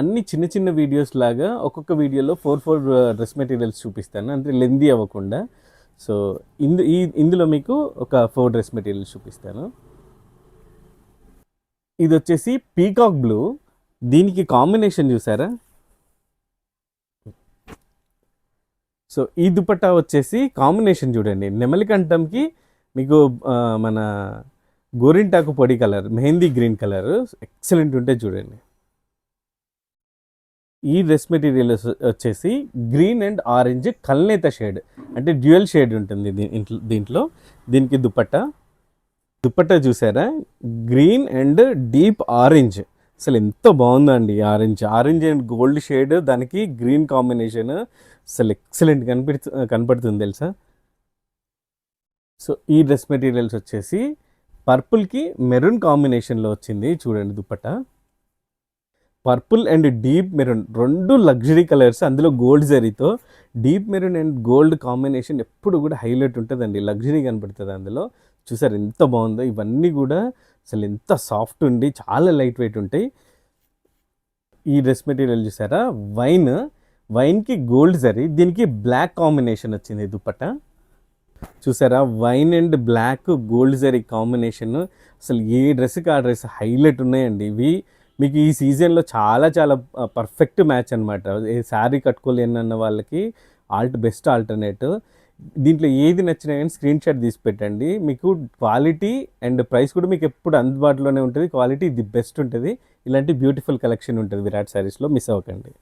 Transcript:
అన్ని చిన్న చిన్న వీడియోస్ లాగా ఒక్కొక్క వీడియోలో 4 డ్రెస్ మెటీరియల్స్ చూపిస్తాను, అంటే లెందీ అవ్వకుండా. సో ఇందులో మీకు ఒక 4 డ్రెస్ మెటీరియల్స్ చూపిస్తాను. ఇది వచ్చేసి పీకాక్ బ్లూ, దీనికి కాంబినేషన్ చూసారా? సో ఈ దుపట్టా వచ్చేసి కాంబినేషన్ చూడండి, నెమలికంఠంకి మీకు మన గోరింటాకు పొడి colour, mehndi green colour excellent ఉంటే చూడండి. ఈ డ్రెస్ మెటీరియల్ వచ్చేసి గ్రీన్ అండ్ ఆరెంజ్ కల్నేత షేడ్, అంటే డ్యూయల్ షేడ్ ఉంటుంది దీంట్లో. దీనికి దుపట్టా చూసారా? గ్రీన్ అండ్ డీప్ ఆరెంజ్, అసలు ఎంత బాగుందండి. ఆరెంజ్ అండ్ గోల్డ్ షేడ్, దానికి గ్రీన్ కాంబినేషన్ అసలు ఎక్సలెంట్ కనపడుతుంది తెలుసా. సో ఈ డ్రెస్ మెటీరియల్స్ వచ్చేసి పర్పుల్కి మెరూన్ కాంబినేషన్లో వచ్చింది చూడండి. Dupatta purple and deep maroon, 2 luxury colours, అందులో గోల్డ్ జరీతో. Deep maroon and gold combination ఎప్పుడు కూడా హైలైట్ ఉంటుందండి, లగ్జరీ కనపడుతుంది అందులో. చూసారు ఎంత బాగుందో. ఇవన్నీ కూడా అసలు ఎంత సాఫ్ట్ ఉండి చాలా లైట్ వెయిట్ ఉంటాయి. ఈ డ్రెస్ మెటీరియల్ చూసారా? వైన్కి గోల్డ్ జరీ, దీనికి బ్లాక్ కాంబినేషన్ వచ్చింది దుపట్టా. చూసారా? వైన్ అండ్ బ్లాక్ గోల్డ్ జరీ కాంబినేషన్, అసలు ఏ డ్రెస్కి ఆ డ్రెస్ హైలైట్ ఉన్నాయండి. ఇవి మీకు ఈ సీజన్లో చాలా చాలా పర్ఫెక్ట్ మ్యాచ్ అనమాట. శారీ కట్టుకోలేనన్న వాళ్ళకి బెస్ట్ ఆల్టర్నేటివ్. దీంట్లో ఏది నచ్చినా కానీ స్క్రీన్ షాట్ తీసి పెట్టండి. మీకు క్వాలిటీ అండ్ ప్రైస్ కూడా మీకు ఎప్పుడు అందుబాటులోనే ఉంటుంది. క్వాలిటీ ది బెస్ట్ ఉంటుంది. ఇలాంటి బ్యూటిఫుల్ కలెక్షన్ ఉంటుంది విరాట్ శారీస్లో, మిస్ అవ్వకండి.